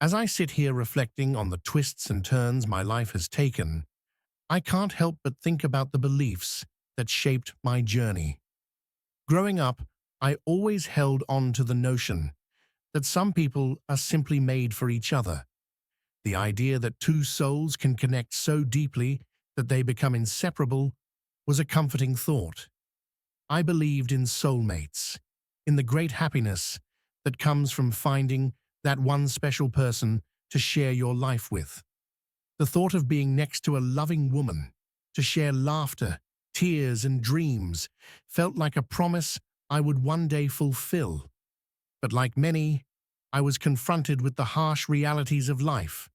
As I sit here reflecting on the twists and turns my life has taken, I can't help but think about the beliefs that shaped my journey. Growing up, I always held on to the notion that some people are simply made for each other. The idea that two souls can connect so deeply that they become inseparable was a comforting thought. I believed in soulmates, in the great happiness that comes from finding that one special person to share your life with. The thought of being next to a loving woman, to share laughter, tears, and dreams, felt like a promise I would one day fulfill. But like many, I was confronted with the harsh realities of life.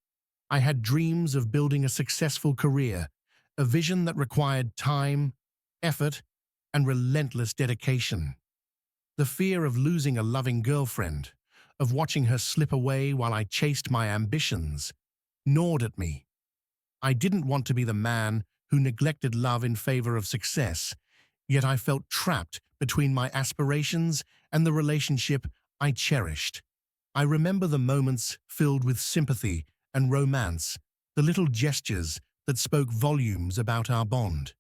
I had dreams of building a successful career, a vision that required time, effort, and relentless dedication. The fear of losing a loving girlfriend, of watching her slip away while I chased my ambitions, gnawed at me. I didn't want to be the man who neglected love in favor of success, yet I felt trapped between my aspirations and the relationship I cherished. I remember the moments filled with sympathy and romance, the little gestures that spoke volumes about our bond.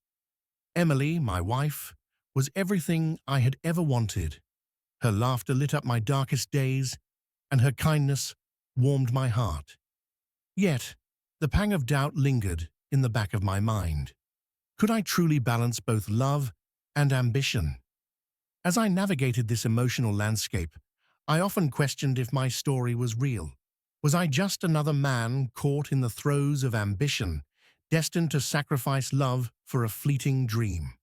Emily, my wife, was everything I had ever wanted. Her laughter lit up my darkest days, and her kindness warmed my heart. Yet, the pang of doubt lingered in the back of my mind. Could I truly balance both love and ambition? As I navigated this emotional landscape, I often questioned if my story was real. Was I just another man caught in the throes of ambition, destined to sacrifice love for a fleeting dream?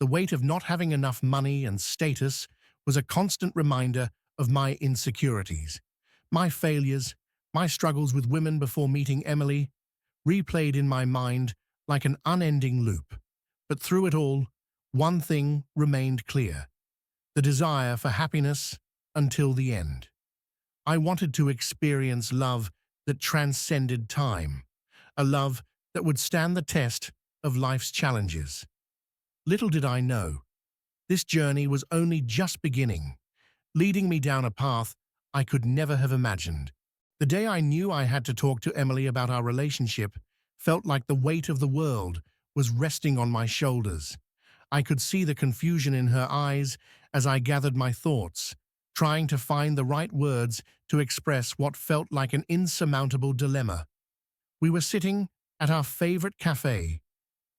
The weight of not having enough money and status was a constant reminder of my insecurities. My failures, my struggles with women before meeting Emily, replayed in my mind like an unending loop. But through it all, one thing remained clear: the desire for happiness until the end. I wanted to experience love that transcended time, a love that would stand the test of life's challenges. Little did I know, this journey was only just beginning, leading me down a path I could never have imagined. The day I knew I had to talk to Emily about our relationship felt like the weight of the world was resting on my shoulders. I could see the confusion in her eyes as I gathered my thoughts, trying to find the right words to express what felt like an insurmountable dilemma. We were sitting at our favorite cafe,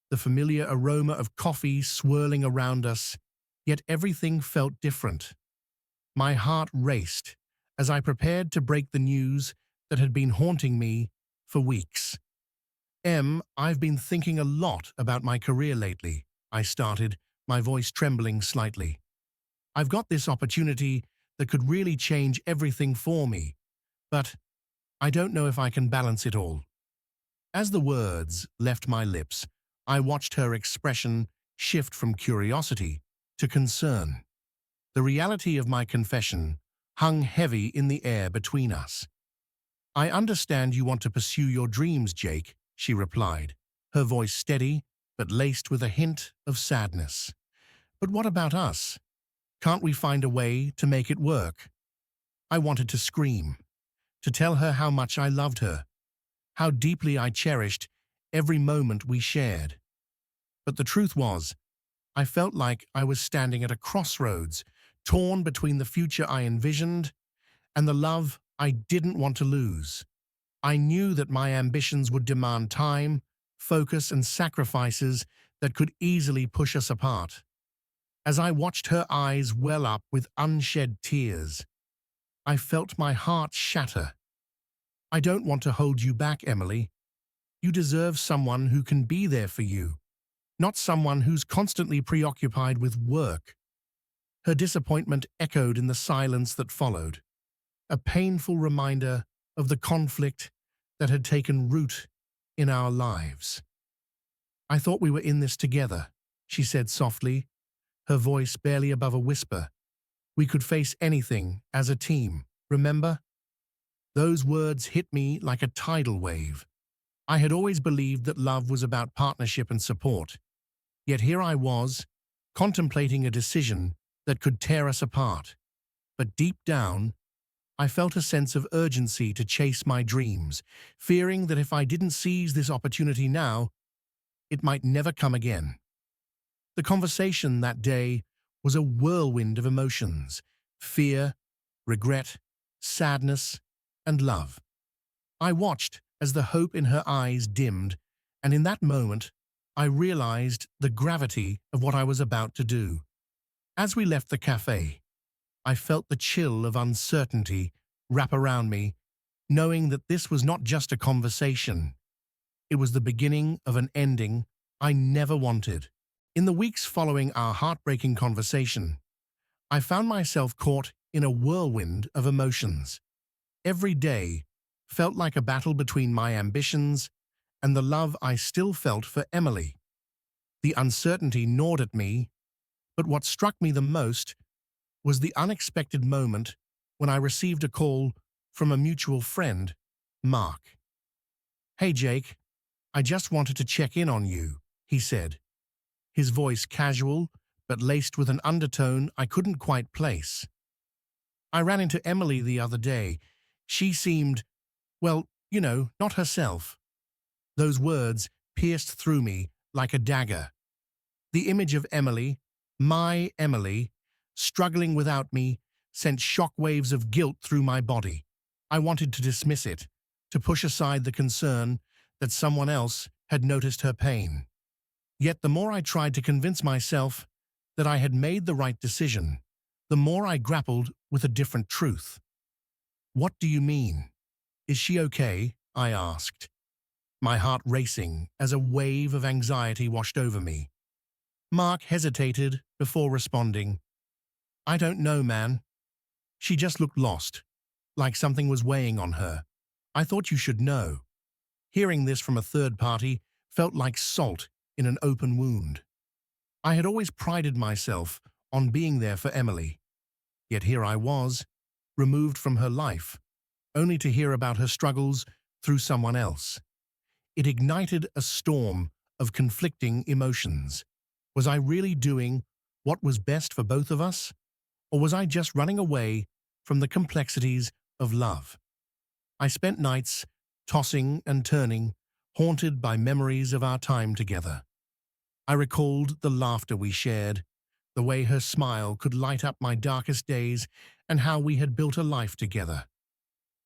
the familiar aroma of coffee swirling around us, yet everything felt different. My heart raced as I prepared to break the news that had been haunting me for weeks. I've been thinking a lot about my career lately," I started, my voice trembling slightly. "I've got this opportunity that could really change everything for me, but I don't know if I can balance it all." As the words left my lips, I watched her expression shift from curiosity to concern. The reality of my confession hung heavy in the air between us. "I understand you want to pursue your dreams, Jake," she replied, her voice steady but laced with a hint of sadness. "But what about us? Can't we find a way to make it work?" I wanted to scream, to tell her how much I loved her, how deeply I cherished every moment we shared. But the truth was, I felt like I was standing at a crossroads, torn between the future I envisioned and the love I didn't want to lose. I knew that my ambitions would demand time, focus, and sacrifices that could easily push us apart. As I watched her eyes well up with unshed tears, I felt my heart shatter. "I don't want to hold you back, Emily. You deserve someone who can be there for you, not someone who's constantly preoccupied with work." Her disappointment echoed in the silence that followed, a painful reminder of the conflict that had taken root in our lives. "I thought we were in this together," she said softly, her voice barely above a whisper. "We could face anything as a team, remember?" Those words hit me like a tidal wave. I had always believed that love was about partnership and support. Yet here I was, contemplating a decision that could tear us apart. But deep down, I felt a sense of urgency to chase my dreams, fearing that if I didn't seize this opportunity now, it might never come again. The conversation that day was a whirlwind of emotions: fear, regret, sadness, and love. I watched as the hope in her eyes dimmed, and in that moment, I realized the gravity of what I was about to do. As we left the cafe, I felt the chill of uncertainty wrap around me, knowing that this was not just a conversation. It was the beginning of an ending I never wanted. In the weeks following our heartbreaking conversation, I found myself caught in a whirlwind of emotions. Every day felt like a battle between my ambitions and the love I still felt for Emily. The uncertainty gnawed at me, but what struck me the most was the unexpected moment when I received a call from a mutual friend, Mark. "Hey Jake, I just wanted to check in on you," he said, his voice casual but laced with an undertone I couldn't quite place. "I ran into Emily the other day. She seemed, well, not herself." Those words pierced through me like a dagger. The image of Emily, my Emily, struggling without me, sent shockwaves of guilt through my body. I wanted to dismiss it, to push aside the concern that someone else had noticed her pain. Yet the more I tried to convince myself that I had made the right decision, the more I grappled with a different truth. "What do you mean? Is she okay?" I asked, my heart racing as a wave of anxiety washed over me. Mark hesitated before responding. "I don't know, man. She just looked lost, like something was weighing on her. I thought you should know." Hearing this from a third party felt like salt in an open wound. I had always prided myself on being there for Emily, yet here I was, removed from her life, only to hear about her struggles through someone else. It ignited a storm of conflicting emotions. Was I really doing what was best for both of us? Or was I just running away from the complexities of love? I spent nights tossing and turning, haunted by memories of our time together. I recalled the laughter we shared, the way her smile could light up my darkest days, and how we had built a life together.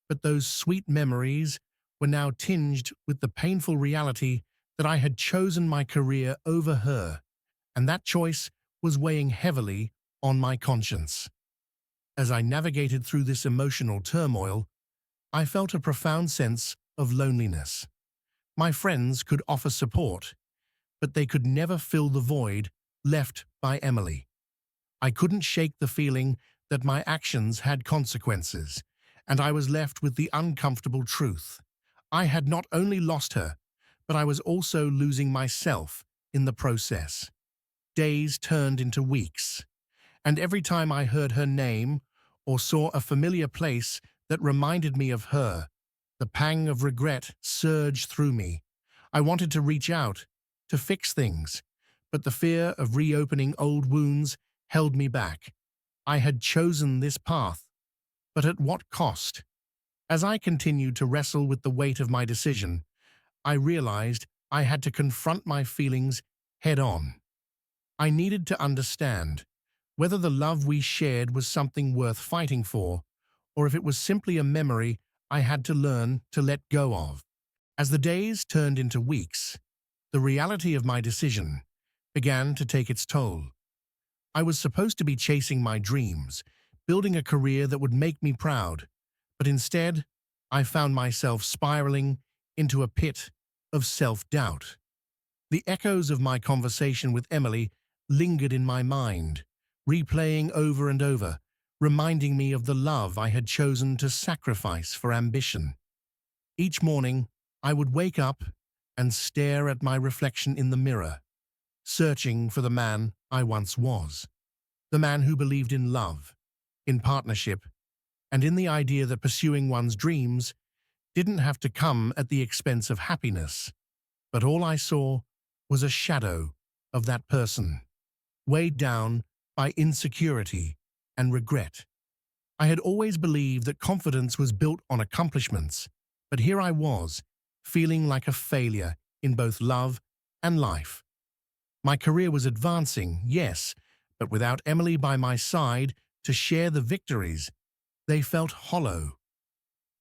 But those sweet memories were now tinged with the painful reality that I had chosen my career over her, and that choice was weighing heavily on my conscience. As I navigated through this emotional turmoil, I felt a profound sense of loneliness. My friends could offer support, but they could never fill the void left by Emily. I couldn't shake the feeling that my actions had consequences, and I was left with the uncomfortable truth. I had not only lost her, but I was also losing myself in the process. Days turned into weeks, and every time I heard her name or saw a familiar place that reminded me of her, the pang of regret surged through me. I wanted to reach out, to fix things, but the fear of reopening old wounds held me back. I had chosen this path, but at what cost? As I continued to wrestle with the weight of my decision, I realized I had to confront my feelings head-on. I needed to understand whether the love we shared was something worth fighting for, or if it was simply a memory I had to learn to let go of. As the days turned into weeks, the reality of my decision began to take its toll. I was supposed to be chasing my dreams, building a career that would make me proud, but instead, I found myself spiraling into a pit of self-doubt. The echoes of my conversation with Emily lingered in my mind, replaying over and over, reminding me of the love I had chosen to sacrifice for ambition. Each morning, I would wake up and stare at my reflection in the mirror, searching for the man I once was. The man who believed in love, in partnership, and in the idea that pursuing one's dreams didn't have to come at the expense of happiness. But all I saw was a shadow of that person, weighed down by insecurity and regret. I had always believed that confidence was built on accomplishments, but here I was, feeling like a failure in both love and life. My career was advancing, yes, but without Emily by my side to share the victories, they felt hollow.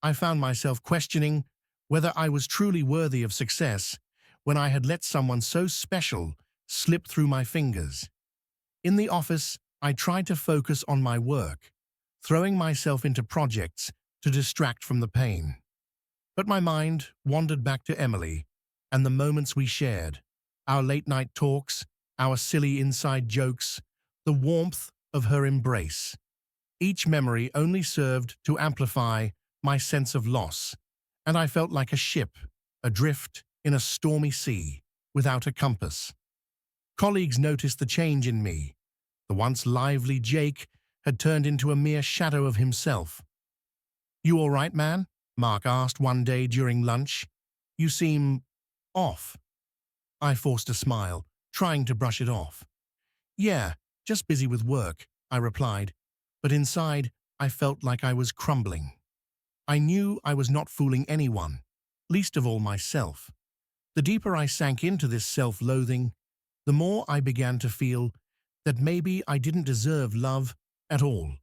I found myself questioning whether I was truly worthy of success when I had let someone so special slip through my fingers. In the office, I tried to focus on my work, throwing myself into projects to distract from the pain. But my mind wandered back to Emily and the moments we shared, our late-night talks, our silly inside jokes, the warmth of her embrace. Each memory only served to amplify my sense of loss, and I felt like a ship adrift in a stormy sea without a compass. Colleagues noticed the change in me. The once lively Jake had turned into a mere shadow of himself. "You all right, man?" Mark asked one day during lunch. "You seem off." I forced a smile, trying to brush it off. "Yeah, just busy with work," I replied, but inside I felt like I was crumbling. I knew I was not fooling anyone, least of all myself. The deeper I sank into this self-loathing, the more I began to feel that maybe I didn't deserve love at all.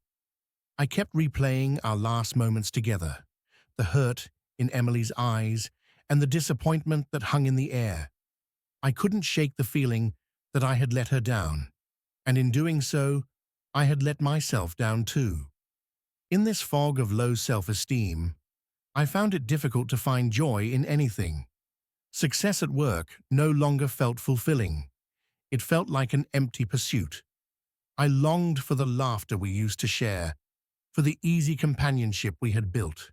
I kept replaying our last moments together, the hurt in Emily's eyes and the disappointment that hung in the air. I couldn't shake the feeling that I had let her down, and in doing so, I had let myself down too. In this fog of low self-esteem, I found it difficult to find joy in anything. Success at work no longer felt fulfilling. It felt like an empty pursuit. I longed for the laughter we used to share, for the easy companionship we had built.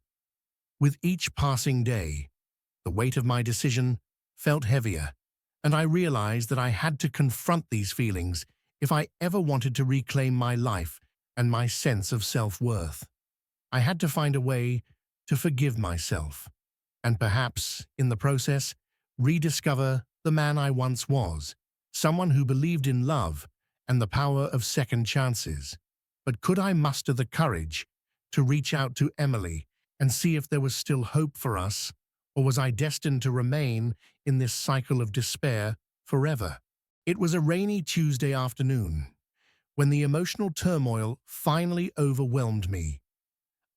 With each passing day, the weight of my decision felt heavier, and I realized that I had to confront these feelings if I ever wanted to reclaim my life and my sense of self-worth. I had to find a way to forgive myself, and perhaps, in the process, rediscover the man I once was, someone who believed in love and the power of second chances. But could I muster the courage to reach out to Emily and see if there was still hope for us, or was I destined to remain in this cycle of despair forever? It was a rainy Tuesday afternoon, when the emotional turmoil finally overwhelmed me.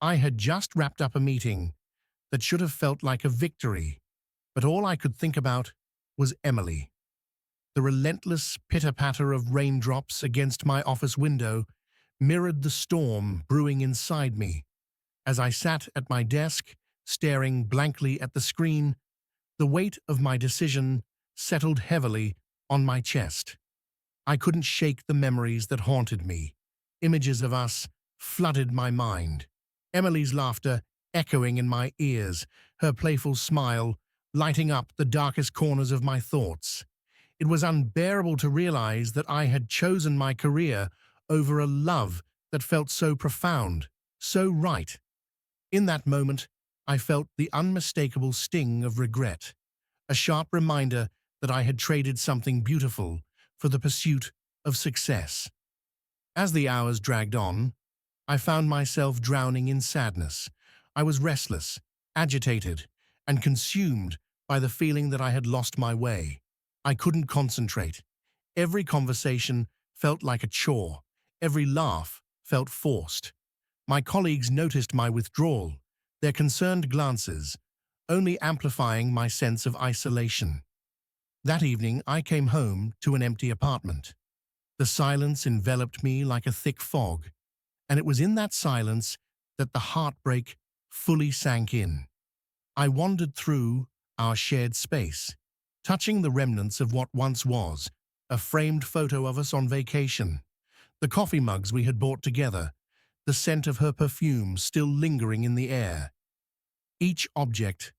I had just wrapped up a meeting that should have felt like a victory, but all I could think about was Emily. The relentless pitter-patter of raindrops against my office window mirrored the storm brewing inside me. As I sat at my desk, staring blankly at the screen, the weight of my decision settled heavily on my chest. I couldn't shake the memories that haunted me. Images of us flooded my mind. Emily's laughter echoing in my ears, her playful smile lighting up the darkest corners of my thoughts. It was unbearable to realize that I had chosen my career over a love that felt so profound, so right. In that moment, I felt the unmistakable sting of regret, a sharp reminder that I had traded something beautiful for the pursuit of success. As the hours dragged on, I found myself drowning in sadness. I was restless, agitated, and consumed by the feeling that I had lost my way. I couldn't concentrate. Every conversation felt like a chore. Every laugh felt forced. My colleagues noticed my withdrawal, their concerned glances, only amplifying my sense of isolation. That evening, I came home to an empty apartment. The silence enveloped me like a thick fog, and it was in that silence that the heartbreak fully sank in. I wandered through our shared space, touching the remnants of what once was a framed photo of us on vacation, the coffee mugs we had bought together, the scent of her perfume still lingering in the air. Each object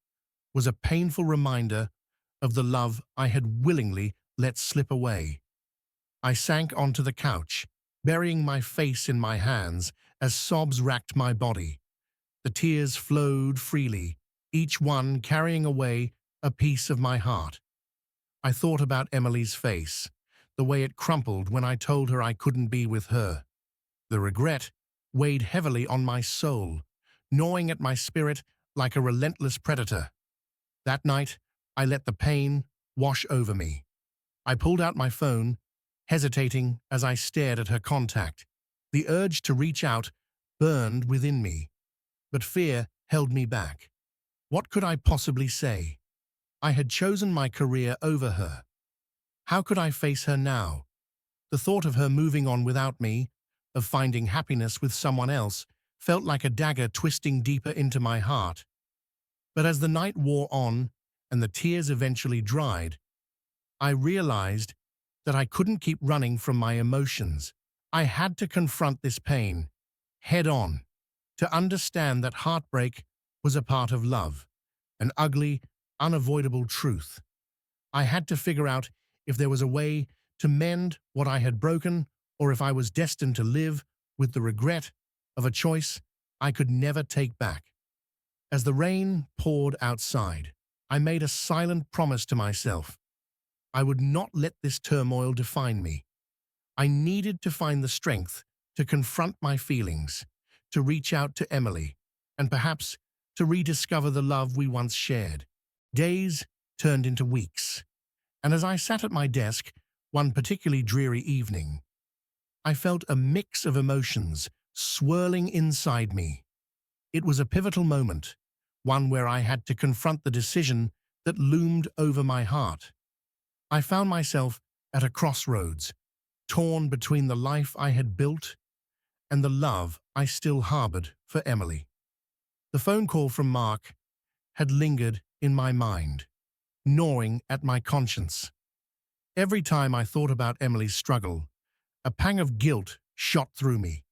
was a painful reminder of the love I had willingly let slip away. I sank onto the couch, burying my face in my hands as sobs racked my body. The tears flowed freely, each one carrying away a piece of my heart. I thought about Emily's face, the way it crumpled when I told her I couldn't be with her. The regret weighed heavily on my soul, gnawing at my spirit like a relentless predator. That night, I let the pain wash over me. I pulled out my phone, hesitating as I stared at her contact. The urge to reach out burned within me, but fear held me back. What could I possibly say? I had chosen my career over her. How could I face her now? The thought of her moving on without me, of finding happiness with someone else, felt like a dagger twisting deeper into my heart. But as the night wore on and the tears eventually dried, I realized that I couldn't keep running from my emotions. I had to confront this pain, head on, to understand that heartbreak was a part of love, an ugly, unavoidable truth. I had to figure out if there was a way to mend what I had broken or if I was destined to live with the regret of a choice I could never take back. As the rain poured outside, I made a silent promise to myself. I would not let this turmoil define me. I needed to find the strength to confront my feelings, to reach out to Emily, and perhaps to rediscover the love we once shared. Days turned into weeks, and as I sat at my desk one particularly dreary evening, I felt a mix of emotions swirling inside me. It was a pivotal moment, one where I had to confront the decision that loomed over my heart. I found myself at a crossroads, torn between the life I had built and the love I still harbored for Emily. The phone call from Mark had lingered in my mind, gnawing at my conscience. Every time I thought about Emily's struggle, a pang of guilt shot through me.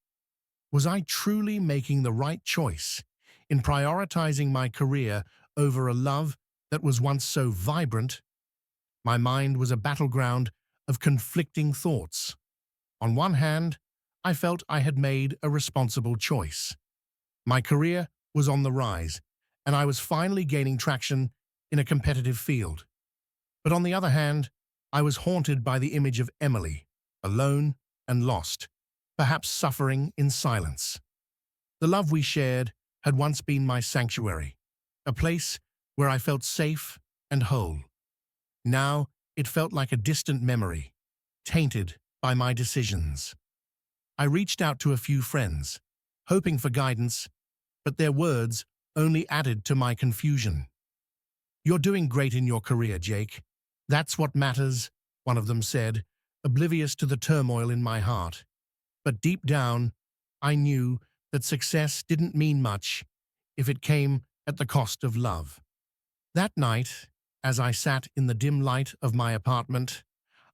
Was I truly making the right choice in prioritizing my career over a love that was once so vibrant? My mind was a battleground of conflicting thoughts. On one hand, I felt I had made a responsible choice. My career was on the rise, and I was finally gaining traction in a competitive field. But on the other hand, I was haunted by the image of Emily, alone and lost, perhaps suffering in silence. The love we shared had once been my sanctuary, a place where I felt safe and whole. Now it felt like a distant memory, tainted by my decisions. I reached out to a few friends, hoping for guidance, but their words only added to my confusion. "You're doing great in your career, Jake. That's what matters," one of them said, oblivious to the turmoil in my heart. But deep down, I knew that success didn't mean much if it came at the cost of love. That night, as I sat in the dim light of my apartment,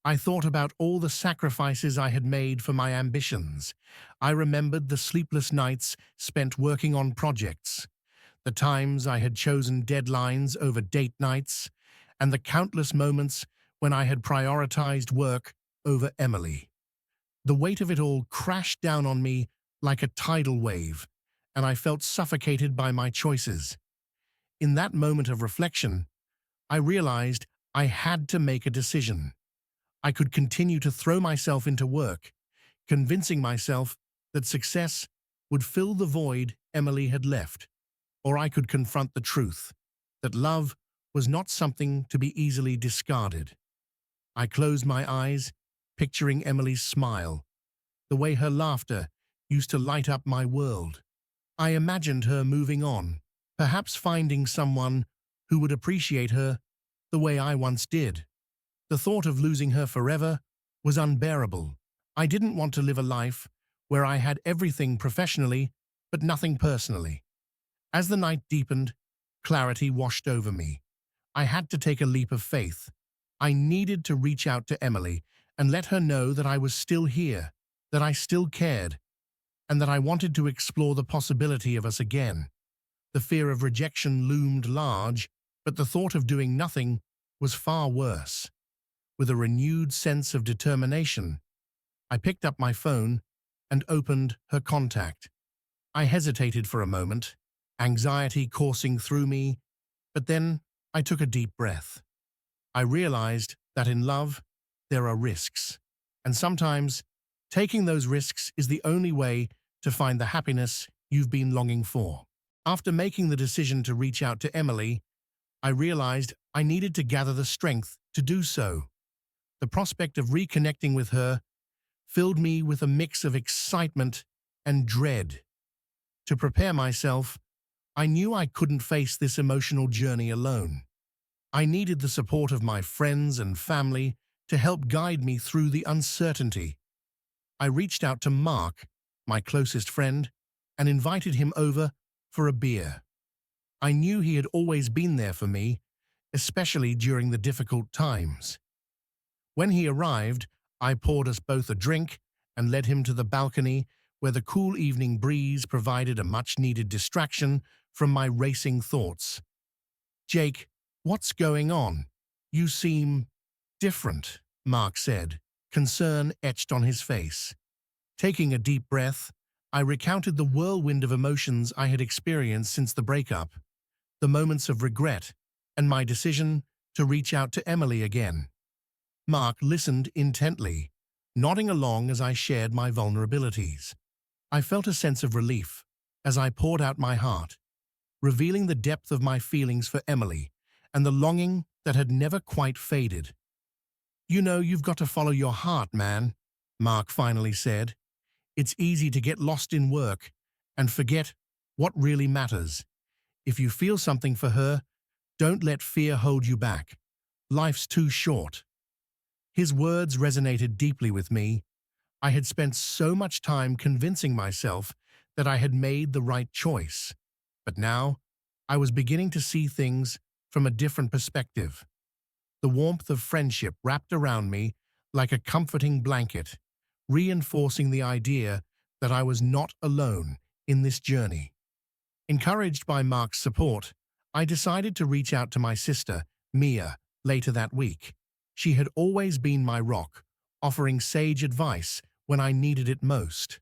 I thought about all the sacrifices I had made for my ambitions. I remembered the sleepless nights spent working on projects, the times I had chosen deadlines over date nights, and the countless moments when I had prioritized work over Emily. The weight of it all crashed down on me like a tidal wave, and I felt suffocated by my choices. In that moment of reflection, I realized I had to make a decision. I could continue to throw myself into work, convincing myself that success would fill the void Emily had left, or I could confront the truth, that love was not something to be easily discarded. I closed my eyes, picturing Emily's smile, the way her laughter used to light up my world. I imagined her moving on, perhaps finding someone who would appreciate her the way I once did. The thought of losing her forever was unbearable. I didn't want to live a life where I had everything professionally but nothing personally. As the night deepened, clarity washed over me. I had to take a leap of faith. I needed to reach out to Emily and let her know that I was still here, that I still cared, and that I wanted to explore the possibility of us again. The fear of rejection loomed large, but the thought of doing nothing was far worse. With a renewed sense of determination, I picked up my phone and opened her contact. I hesitated for a moment, anxiety coursing through me, but then I took a deep breath. I realized that in love, there are risks, and sometimes taking those risks is the only way to find the happiness you've been longing for. After making the decision to reach out to Emily, I realized I needed to gather the strength to do so. The prospect of reconnecting with her filled me with a mix of excitement and dread. To prepare myself, I knew I couldn't face this emotional journey alone. I needed the support of my friends and family to help guide me through the uncertainty. I reached out to Mark, my closest friend, and invited him over for a beer. I knew he had always been there for me, especially during the difficult times. When he arrived, I poured us both a drink and led him to the balcony where the cool evening breeze provided a much-needed distraction from my racing thoughts. "Jake, what's going on? You seem different," Mark said, concern etched on his face. Taking a deep breath, I recounted the whirlwind of emotions I had experienced since the breakup, the moments of regret, and my decision to reach out to Emily again. Mark listened intently, nodding along as I shared my vulnerabilities. I felt a sense of relief as I poured out my heart, revealing the depth of my feelings for Emily and the longing that had never quite faded. "You know, you've got to follow your heart, man," Mark finally said. "It's easy to get lost in work and forget what really matters. If you feel something for her, don't let fear hold you back. Life's too short." His words resonated deeply with me. I had spent so much time convincing myself that I had made the right choice. But now, I was beginning to see things from a different perspective. The warmth of friendship wrapped around me like a comforting blanket, reinforcing the idea that I was not alone in this journey. Encouraged by Mark's support, I decided to reach out to my sister, Mia, later that week. She had always been my rock, offering sage advice when I needed it most.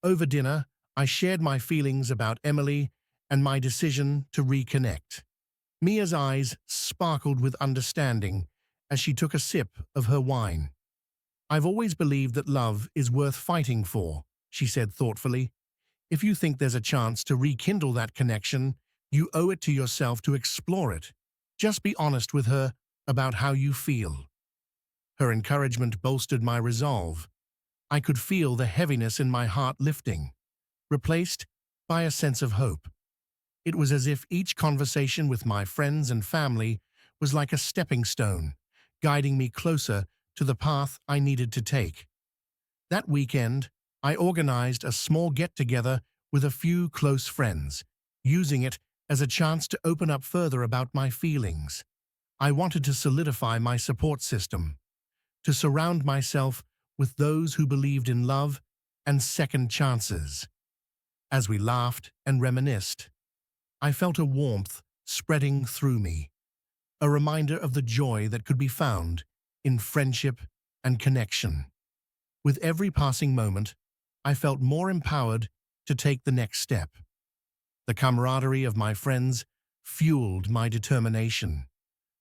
Over dinner, I shared my feelings about Emily and my decision to reconnect. Mia's eyes sparkled with understanding as she took a sip of her wine. "I've always believed that love is worth fighting for," she said thoughtfully. "If you think there's a chance to rekindle that connection, you owe it to yourself to explore it. Just be honest with her about how you feel." Her encouragement bolstered my resolve. I could feel the heaviness in my heart lifting, replaced by a sense of hope. It was as if each conversation with my friends and family was like a stepping stone, guiding me closer to the path I needed to take. That weekend, I organized a small get-together with a few close friends, using it as a chance to open up further about my feelings. I wanted to solidify my support system, to surround myself with those who believed in love and second chances. As we laughed and reminisced, I felt a warmth spreading through me, a reminder of the joy that could be found in friendship and connection. With every passing moment, I felt more empowered to take the next step. The camaraderie of my friends fueled my determination,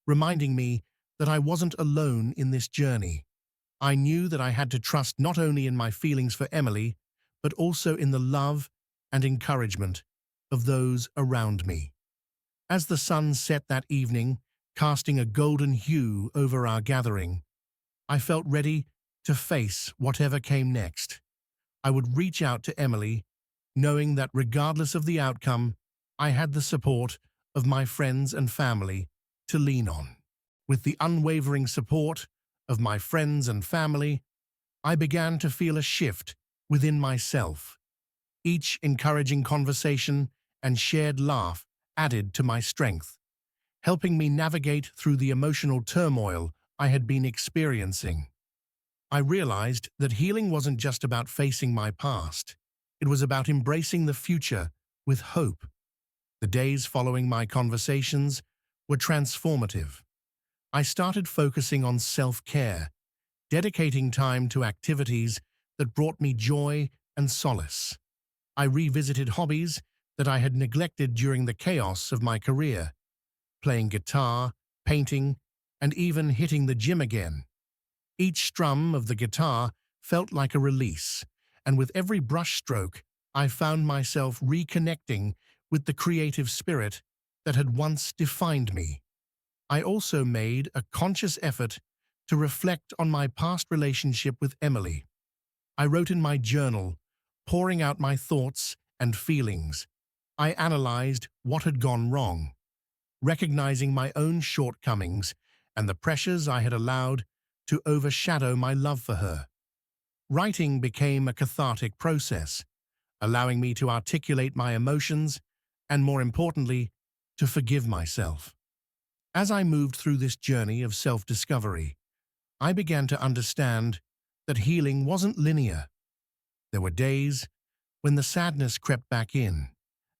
reminding me that I wasn't alone in this journey. I knew that I had to trust not only in my feelings for Emily, but also in the love and encouragement of those around me. As the sun set that evening, casting a golden hue over our gathering, I felt ready to face whatever came next. I would reach out to Emily, knowing that regardless of the outcome, I had the support of my friends and family to lean on. With the unwavering support of my friends and family, I began to feel a shift within myself. Each encouraging conversation and shared laugh added to my strength, helping me navigate through the emotional turmoil I had been experiencing. I realized that healing wasn't just about facing my past. It was about embracing the future with hope. The days following my conversations were transformative. I started focusing on self-care, dedicating time to activities that brought me joy and solace. I revisited hobbies that I had neglected during the chaos of my career, playing guitar, painting, and even hitting the gym again. Each strum of the guitar felt like a release, and with every brushstroke, I found myself reconnecting with the creative spirit that had once defined me. I also made a conscious effort to reflect on my past relationship with Emily. I wrote in my journal, pouring out my thoughts and feelings. I analyzed what had gone wrong, recognizing my own shortcomings and the pressures I had allowed to overshadow my love for her. Writing became a cathartic process, allowing me to articulate my emotions and, more importantly, to forgive myself. As I moved through this journey of self-discovery, I began to understand that healing wasn't linear. There were days when the sadness crept back in,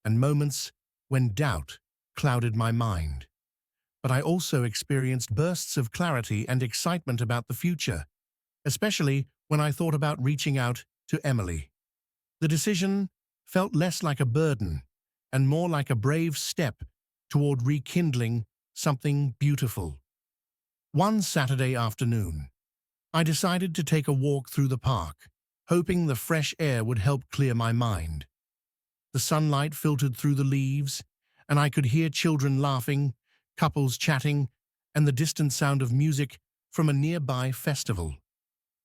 and moments when doubt clouded my mind. But I also experienced bursts of clarity and excitement about the future, especially when I thought about reaching out to Emily. The decision felt less like a burden and more like a brave step toward rekindling something beautiful. One Saturday afternoon, I decided to take a walk through the park, hoping the fresh air would help clear my mind. The sunlight filtered through the leaves, and I could hear children laughing, couples chatting, and the distant sound of music from a nearby festival.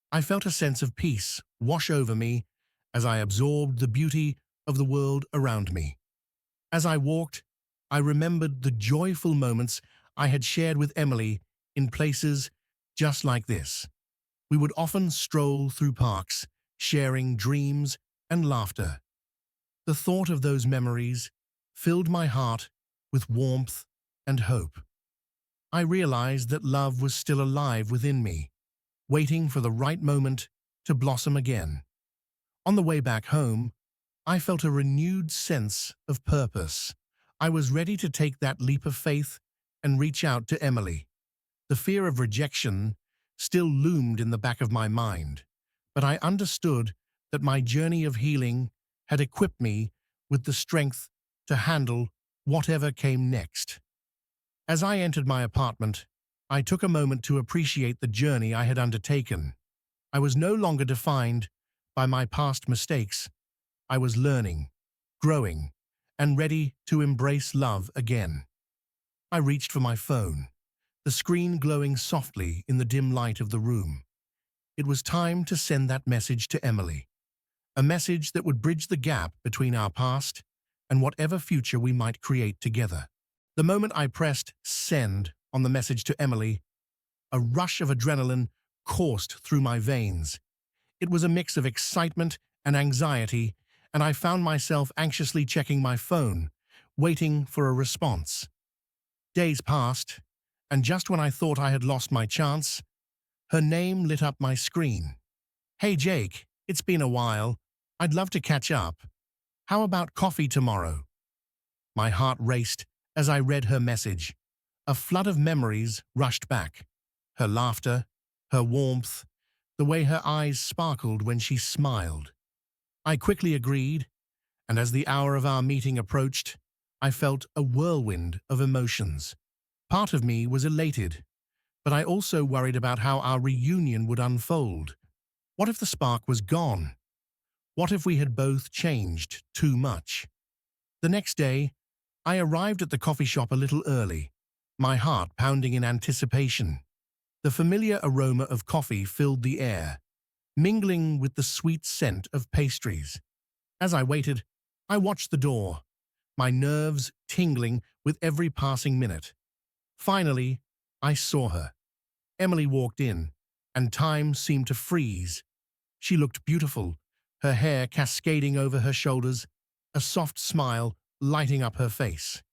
I felt a sense of peace wash over me as I absorbed the beauty of the world around me. As I walked, I remembered the joyful moments I had shared with Emily in places just like this. We would often stroll through parks, sharing dreams and laughter. The thought of those memories filled my heart with warmth and hope. I realized that love was still alive within me, waiting for the right moment to blossom again. On the way back home, I felt a renewed sense of purpose. I was ready to take that leap of faith and reach out to Emily. The fear of rejection still loomed in the back of my mind, but I understood that my journey of healing had equipped me with the strength to handle whatever came next. As I entered my apartment, I took a moment to appreciate the journey I had undertaken. I was no longer defined by my past mistakes. I was learning, growing, and ready to embrace love again. I reached for my phone, the screen glowing softly in the dim light of the room. It was time to send that message to Emily, a message that would bridge the gap between our past and whatever future we might create together. The moment I pressed send on the message to Emily, a rush of adrenaline coursed through my veins. It was a mix of excitement and anxiety, and I found myself anxiously checking my phone, waiting for a response. Days passed, and just when I thought I had lost my chance, her name lit up my screen. "Hey Jake, it's been a while. I'd love to catch up. How about coffee tomorrow?" My heart raced as I read her message. A flood of memories rushed back. Her laughter, her warmth, the way her eyes sparkled when she smiled. I quickly agreed, and as the hour of our meeting approached, I felt a whirlwind of emotions. Part of me was elated, but I also worried about how our reunion would unfold. What if the spark was gone? What if we had both changed too much? The next day, I arrived at the coffee shop a little early, my heart pounding in anticipation. The familiar aroma of coffee filled the air, mingling with the sweet scent of pastries. As I waited, I watched the door, my nerves tingling with every passing minute. Finally, I saw her. Emily walked in, and time seemed to freeze. She looked beautiful, her hair cascading over her shoulders, a soft smile lighting up her face.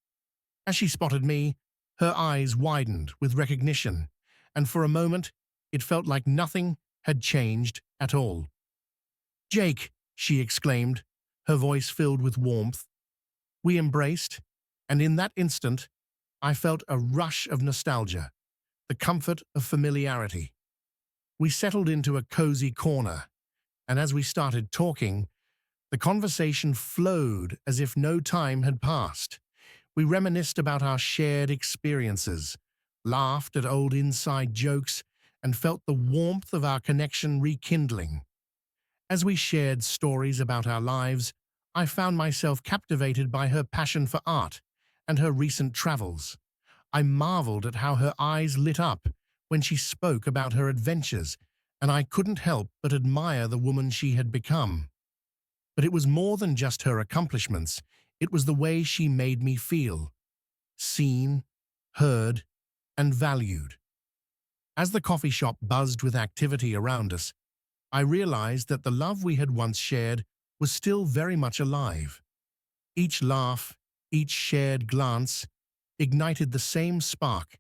As she spotted me, her eyes widened with recognition, and for a moment, it felt like nothing had changed at all. "Jake," she exclaimed, her voice filled with warmth. We embraced, and in that instant, I felt a rush of nostalgia, the comfort of familiarity. We settled into a cozy corner, and as we started talking, the conversation flowed as if no time had passed. We reminisced about our shared experiences, laughed at old inside jokes, and felt the warmth of our connection rekindling. As we shared stories about our lives, I found myself captivated by her passion for art and her recent travels. I marveled at how her eyes lit up when she spoke about her adventures, and I couldn't help but admire the woman she had become. But it was more than just her accomplishments, it was the way she made me feel, seen, heard, and valued. As the coffee shop buzzed with activity around us, I realized that the love we had once shared was still very much alive. Each laugh, each shared glance, ignited the same spark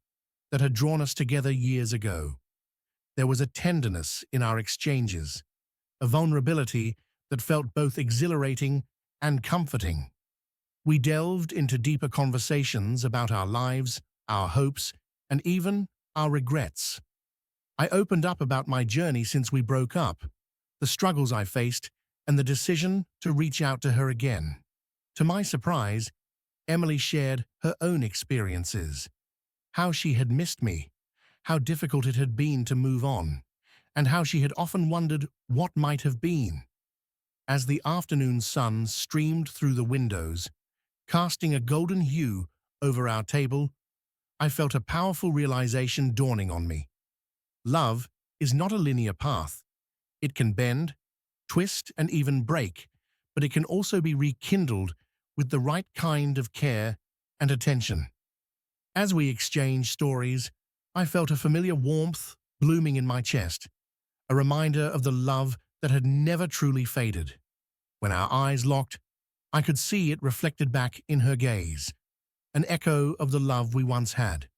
that had drawn us together years ago. There was a tenderness in our exchanges, a vulnerability that felt both exhilarating and comforting. We delved into deeper conversations about our lives, our hopes, and even our regrets. I opened up about my journey since we broke up, the struggles I faced, and the decision to reach out to her again. To my surprise, Emily shared her own experiences, how she had missed me, how difficult it had been to move on, and how she had often wondered what might have been. As the afternoon sun streamed through the windows, casting a golden hue over our table, I felt a powerful realization dawning on me. Love is not a linear path. It can bend, twist, and even break, but it can also be rekindled with the right kind of care and attention. As we exchanged stories, I felt a familiar warmth blooming in my chest, a reminder of the love that had never truly faded. When our eyes locked, I could see it reflected back in her gaze, an echo of the love we once had,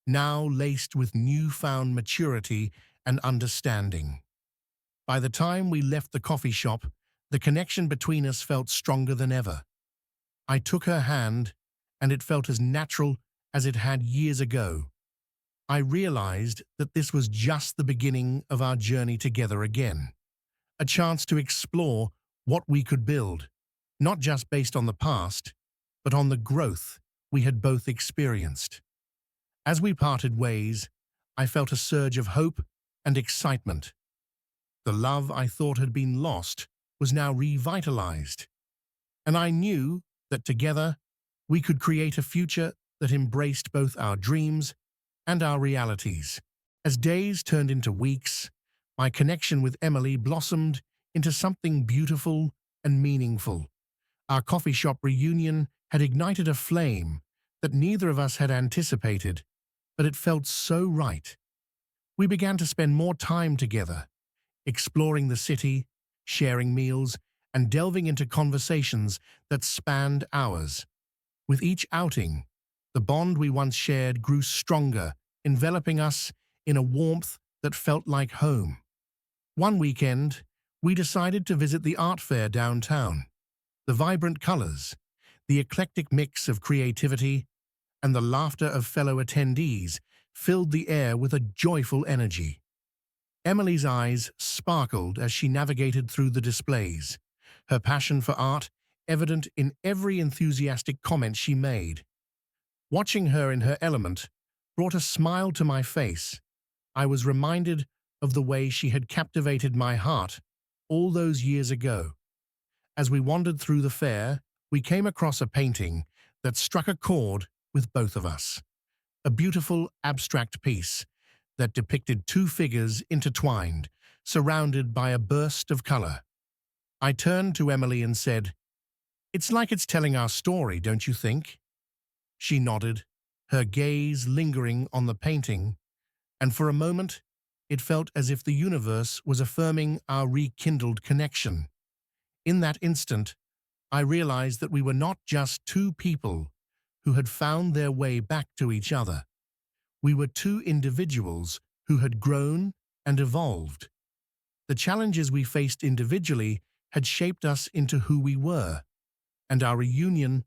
now laced with newfound maturity and understanding. By the time we left the coffee shop, the connection between us felt stronger than ever. I took her hand, and it felt as natural as it had years ago. I realized that this was just the beginning of our journey together again, a chance to explore what we could build, not just based on the past, but on the growth we had both experienced. As we parted ways, I felt a surge of hope and excitement. The love I thought had been lost was now revitalized, and I knew that together we could create a future that embraced both our dreams and our realities. As days turned into weeks, my connection with Emily blossomed into something beautiful and meaningful. Our coffee shop reunion had ignited a flame that neither of us had anticipated, but it felt so right. We began to spend more time together, exploring the city, sharing meals, and delving into conversations that spanned hours. With each outing, the bond we once shared grew stronger, enveloping us in a warmth that felt like home. One weekend, we decided to visit the art fair downtown. The vibrant colors, the eclectic mix of creativity, and the laughter of fellow attendees filled the air with a joyful energy. Emily's eyes sparkled as she navigated through the displays, her passion for art evident in every enthusiastic comment she made. Watching her in her element brought a smile to my face. I was reminded of the way she had captivated my heart all those years ago. As we wandered through the fair, we came across a painting that struck a chord with both of us. A beautiful, abstract piece that depicted two figures intertwined, surrounded by a burst of color. I turned to Emily and said, "It's like it's telling our story, don't you think?" She nodded, her gaze lingering on the painting, and for a moment, it felt as if the universe was affirming our rekindled connection. In that instant, I realized that we were not just two people who had found their way back to each other. We were two individuals who had grown and evolved. The challenges we faced individually had shaped us into who we were, and our reunion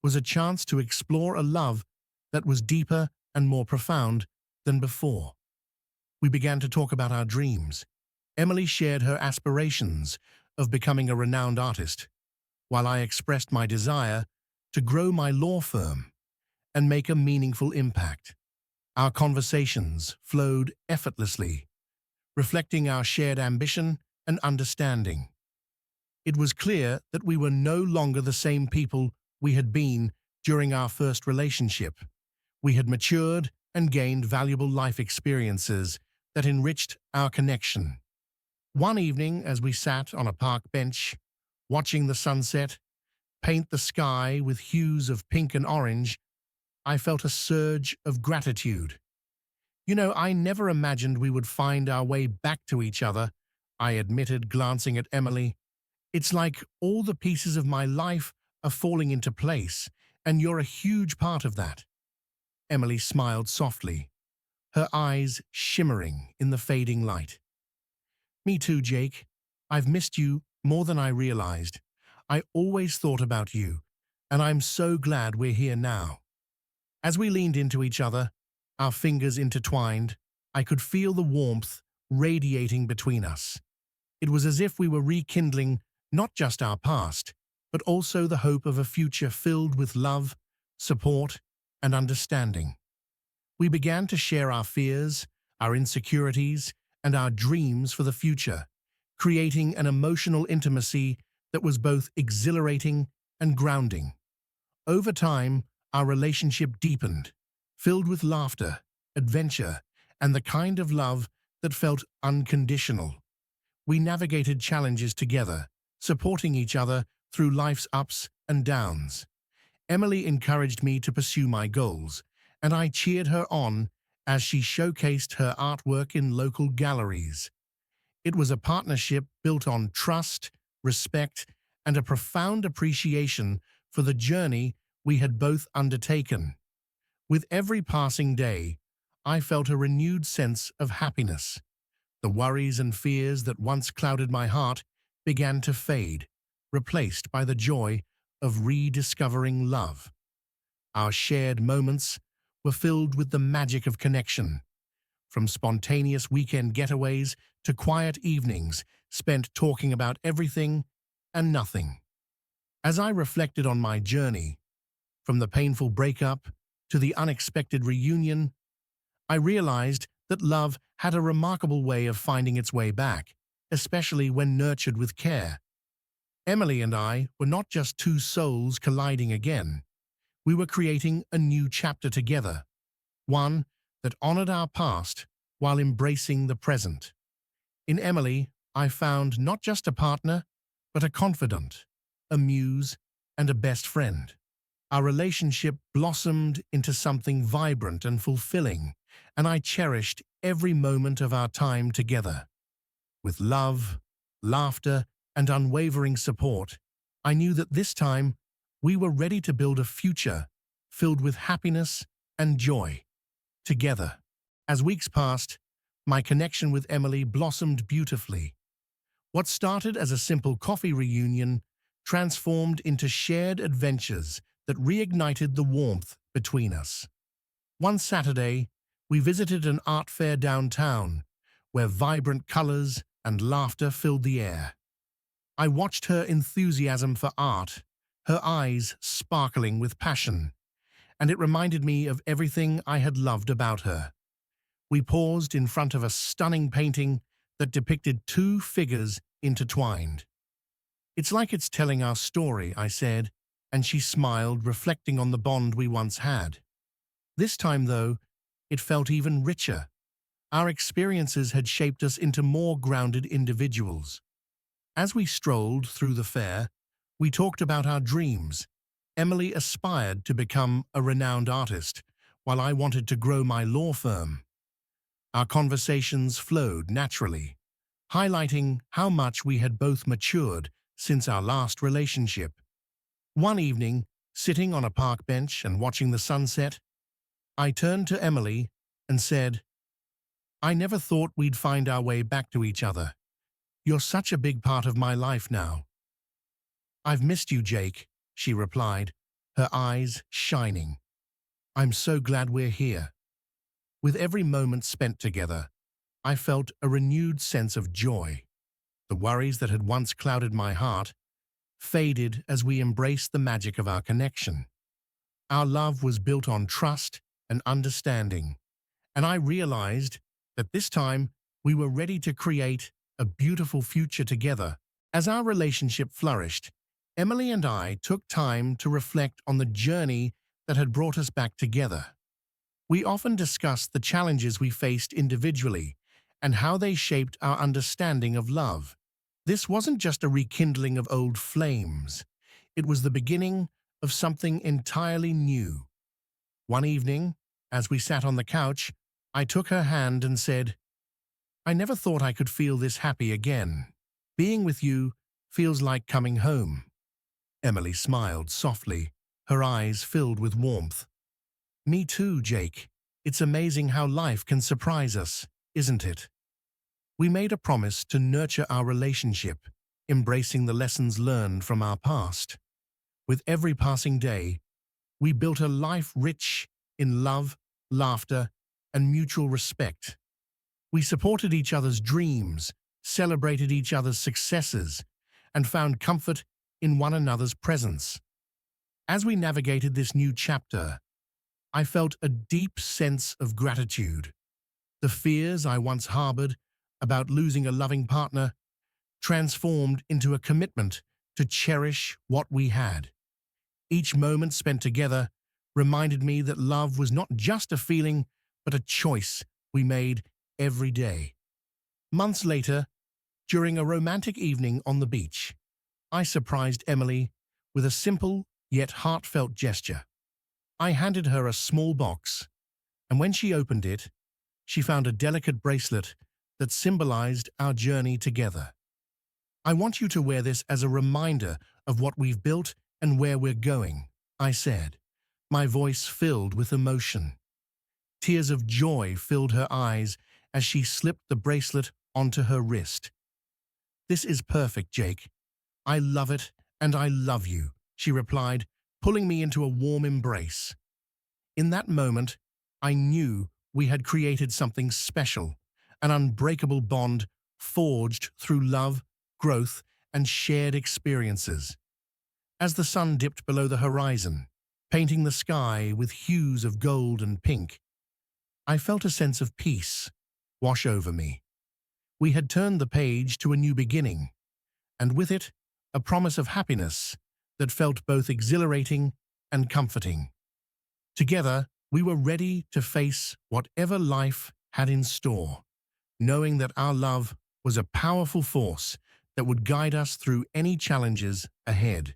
was a chance to explore a love that was deeper and more profound than before. We began to talk about our dreams. Emily shared her aspirations of becoming a renowned artist, while I expressed my desire to grow my law firm and make a meaningful impact. Our conversations flowed effortlessly, reflecting our shared ambition and understanding. It was clear that we were no longer the same people we had been during our first relationship. We had matured and gained valuable life experiences that enriched our connection. One evening, as we sat on a park bench, watching the sunset paint the sky with hues of pink and orange, I felt a surge of gratitude. I never imagined we would find our way back to each other, I admitted, glancing at Emily. It's like all the pieces of my life are falling into place, and you're a huge part of that. Emily smiled softly, her eyes shimmering in the fading light. Me too, Jake. I've missed you more than I realized. I always thought about you, and I'm so glad we're here now. As we leaned into each other, our fingers intertwined, I could feel the warmth radiating between us. It was as if we were rekindling not just our past, but also the hope of a future filled with love, support, and understanding. We began to share our fears, our insecurities, and our dreams for the future, creating an emotional intimacy that was both exhilarating and grounding. Over time, our relationship deepened, filled with laughter, adventure, and the kind of love that felt unconditional. We navigated challenges together, supporting each other through life's ups and downs. Emily encouraged me to pursue my goals, and I cheered her on as she showcased her artwork in local galleries. It was a partnership built on trust, respect, and a profound appreciation for the journey we had both undertaken. With every passing day, I felt a renewed sense of happiness. The worries and fears that once clouded my heart began to fade, replaced by the joy of rediscovering love. Our shared moments were filled with the magic of connection, from spontaneous weekend getaways to quiet evenings spent talking about everything and nothing. As I reflected on my journey, from the painful breakup to the unexpected reunion, I realized that love had a remarkable way of finding its way back, especially when nurtured with care. Emily and I were not just two souls colliding again. We were creating a new chapter together, one that honored our past while embracing the present. In Emily, I found not just a partner, but a confidant, a muse, and a best friend. Our relationship blossomed into something vibrant and fulfilling, and I cherished every moment of our time together. With love, laughter, and unwavering support, I knew that this time we were ready to build a future filled with happiness and joy. Together. As weeks passed, my connection with Emily blossomed beautifully. What started as a simple coffee reunion transformed into shared adventures that reignited the warmth between us. One Saturday, we visited an art fair downtown, where vibrant colors and laughter filled the air. I watched her enthusiasm for art, her eyes sparkling with passion, and it reminded me of everything I had loved about her. We paused in front of a stunning painting that depicted two figures intertwined. "It's like it's telling our story," I said, and she smiled, reflecting on the bond we once had. This time, though, it felt even richer. Our experiences had shaped us into more grounded individuals. As we strolled through the fair, we talked about our dreams. Emily aspired to become a renowned artist, while I wanted to grow my law firm. Our conversations flowed naturally, highlighting how much we had both matured since our last relationship. One evening, sitting on a park bench and watching the sunset, I turned to Emily and said, "I never thought we'd find our way back to each other. You're such a big part of my life now." "I've missed you, Jake," she replied, her eyes shining. "I'm so glad we're here." With every moment spent together, I felt a renewed sense of joy. The worries that had once clouded my heart faded as we embraced the magic of our connection. Our love was built on trust and understanding, and I realized that this time we were ready to create a beautiful future together As our relationship flourished, Emily and I took time to reflect on the journey that had brought us back together. We often discussed the challenges we faced individually and how they shaped our understanding of love. This wasn't just a rekindling of old flames. It was the beginning of something entirely new. One evening, as we sat on the couch, I took her hand and said, "I never thought I could feel this happy again. Being with you feels like coming home." Emily smiled softly, her eyes filled with warmth. "Me too, Jake. It's amazing how life can surprise us, isn't it?" We made a promise to nurture our relationship, embracing the lessons learned from our past. With every passing day, we built a life rich in love, laughter, and mutual respect. We supported each other's dreams, celebrated each other's successes, and found comfort in one another's presence. As we navigated this new chapter, I felt a deep sense of gratitude. The fears I once harbored about losing a loving partner transformed into a commitment to cherish what we had. Each moment spent together reminded me that love was not just a feeling, but a choice we made every day. Months later, during a romantic evening on the beach, I surprised Emily with a simple yet heartfelt gesture. I handed her a small box, and when she opened it, she found a delicate bracelet that symbolized our journey together. "I want you to wear this as a reminder of what we've built and where we're going," I said, my voice filled with emotion. Tears of joy filled her eyes as she slipped the bracelet onto her wrist. "This is perfect, Jake. I love it and I love you," she replied, pulling me into a warm embrace. In that moment, I knew we had created something special, an unbreakable bond forged through love, growth, and shared experiences. As the sun dipped below the horizon, painting the sky with hues of gold and pink, I felt a sense of peace wash over me. We had turned the page to a new beginning, and with it, a promise of happiness that felt both exhilarating and comforting. Together, we were ready to face whatever life had in store, knowing that our love was a powerful force that would guide us through any challenges ahead.